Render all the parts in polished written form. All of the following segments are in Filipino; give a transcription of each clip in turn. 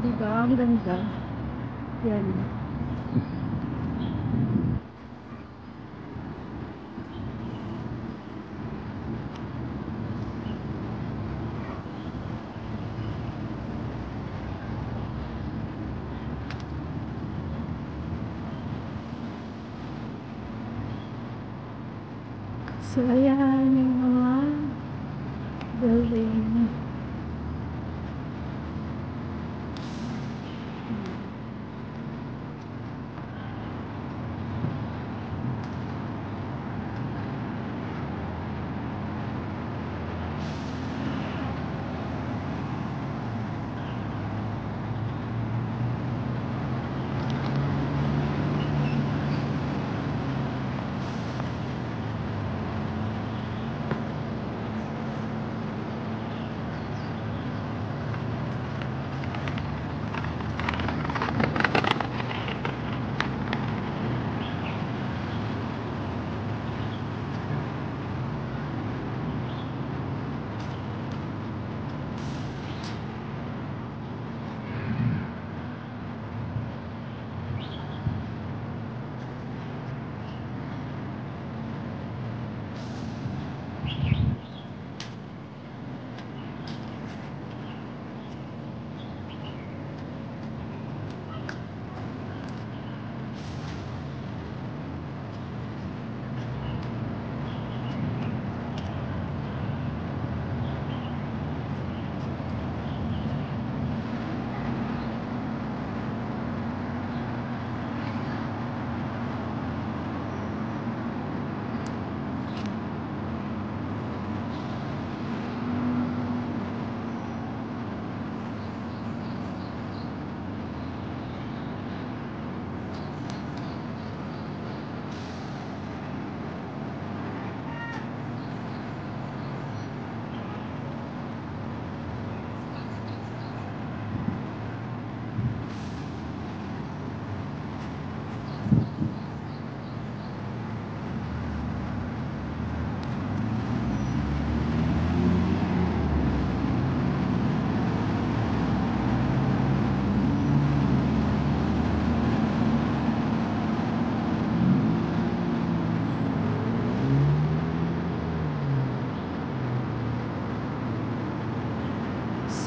Diba? Ang ganda. Yan. So, ayan yung mga building.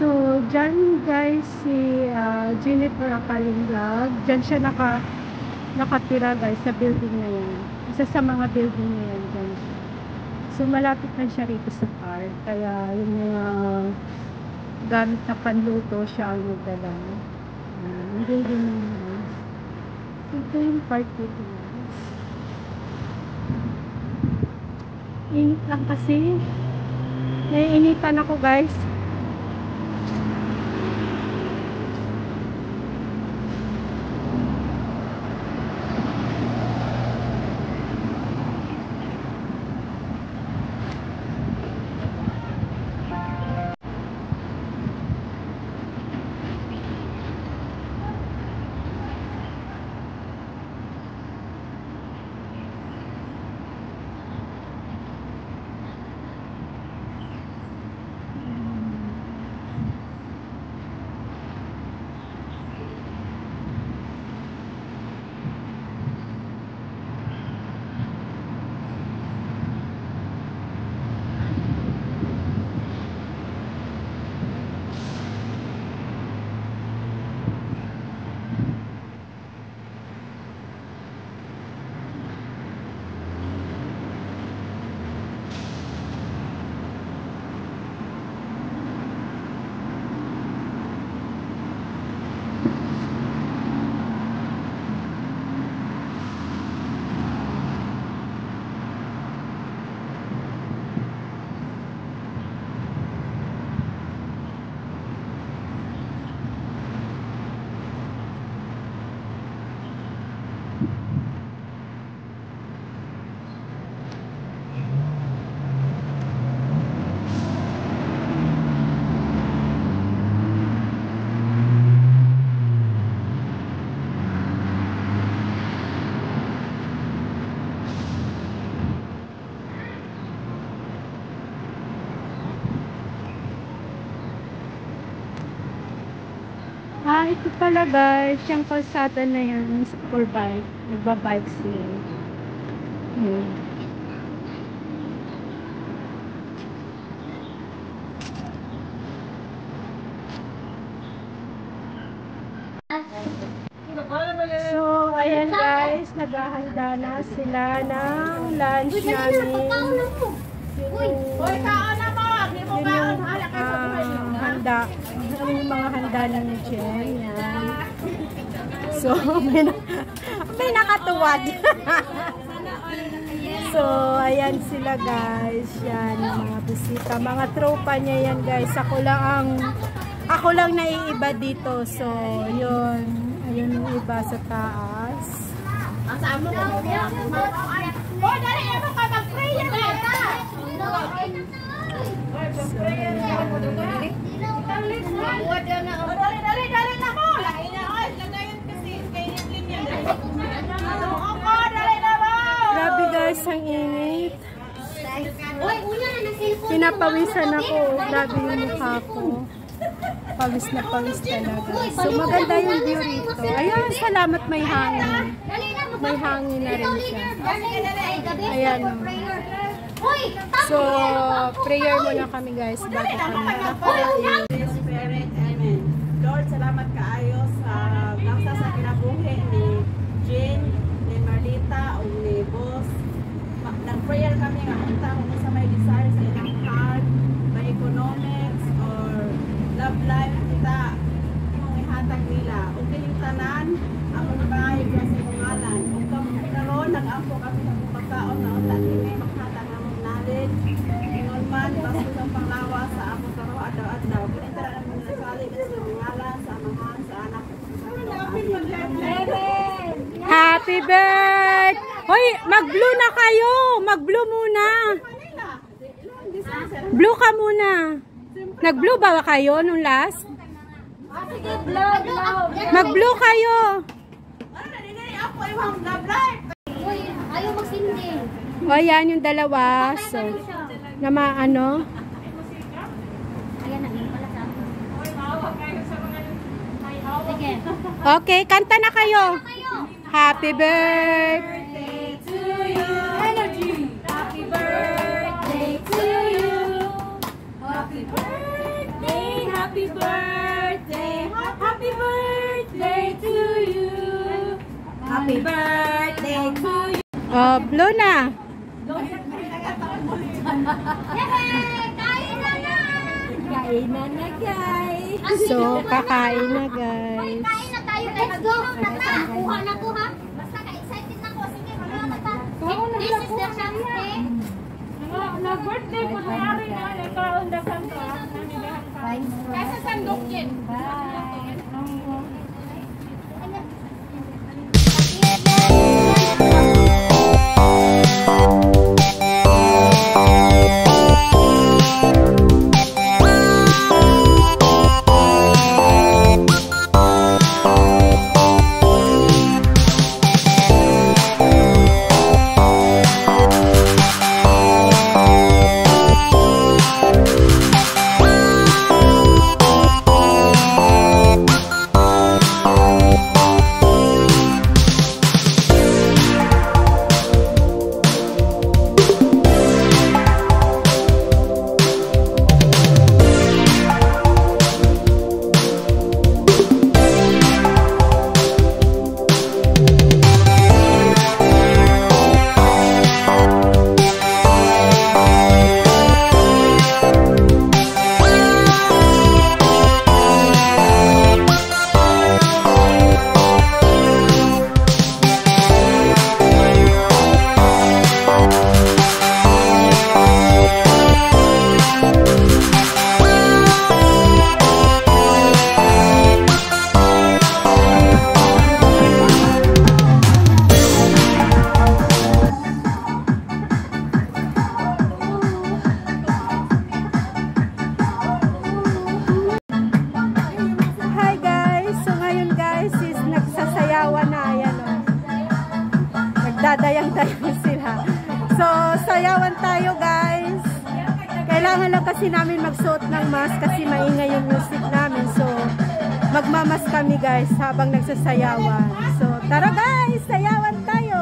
So, dyan guys, si Jennifer Apalindag, dyan siya nakatira guys, sa building na yan. Isa sa mga building na yan dyan. So, malapit na siya rito sa park. Kaya, yung mga gamit na panluto siya ang nagdala. Yung building na yan guys. Ito yung park dito guys. Init lang kasi. Naiinitan ako guys. Ito pala guys, yung kalsada na yan for bike. Nagbabike sila. So, ayan guys, naghahanda na sila ng lunch namin. Handa. Yung mga handa ng Jen. Yan. So, may nakatuwad. So, ayan sila guys. Yan, yung mga bisita. Mga tropa niya yan guys. Ako lang naiiba dito. So, yun. Ayun yung iba sa taas. Grabe guys, ang init. Pinapawisan ako. Grabe yung mukha ko. Pawis na pawis talaga. So maganda yung view rito. Ayan, salamat, may hangin. May hangin na rin siya. Ayan. So, prayer muna kami guys bago kami nakakuha. Amen. Lord, salamat kaayo sa gangsa sa kinabuhi ni Jen, ni Marlita, o ni Boss. Nag-prayer kami nga unta kung sa may desire sa ilang heart, may economics, or love life, kita yung ihatag nila. O kining tanan, ako na bahay sa sinungalan. O karon nag-ampo kami sa pagkaon na unta din makhatag na mong knowledge. Ingon man, basta sa panglawa sa ako karo adlaw-adlaw. Kinitara namin na sali sa sinungalan, sa amahan, sa anak. Happy birthday! Hoy, mag-blue na kayo! Mag-blue muna! Blue ka muna! Nag-blue ba kayo nung last? Mag-blue kayo! Ayaw magsindi. O, yan yung dalawa. So, na maano? Ayan na, pala sa akin. Sige. Okay, kanta na kayo. Happy birthday to you. Energy. Happy birthday to you. Happy birthday, happy birthday, happy birthday to you. Happy birthday to you. Oh, blue na. Kain na na. Kain na na guys. So, kakain na guys. Kain na tayo. Let's go. Kuha na ko ha. Basta ka-excited na ko. Sige, kuha na ta. This is the chance day. Nag-birthday po na rin na. Nagkaundasan ka. Kasa sandok yun. Nagdadayang-dayang sila. So, sayawan tayo guys. Kailangan lang kasi namin magsuot ng mask kasi maingay yung music namin. So, magmamas kami guys habang nagsasayawan. So tara guys, sayawan tayo!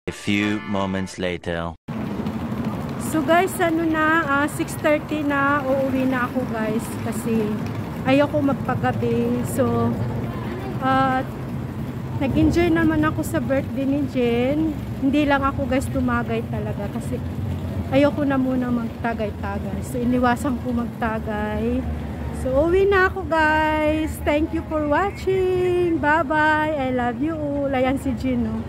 A few moments later. So guys, 6:30 na, uuwi na ako guys kasi ayoko magpagabi. So nag-enjoy naman ako sa birthday ni Jen. Hindi lang ako guys tumagay talaga kasi ayoko na muna magtagay-tagay. So iniwasan ko magtagay. So uwi na ako guys. Thank you for watching. Bye bye. I love you all. Ayan si Jen, no?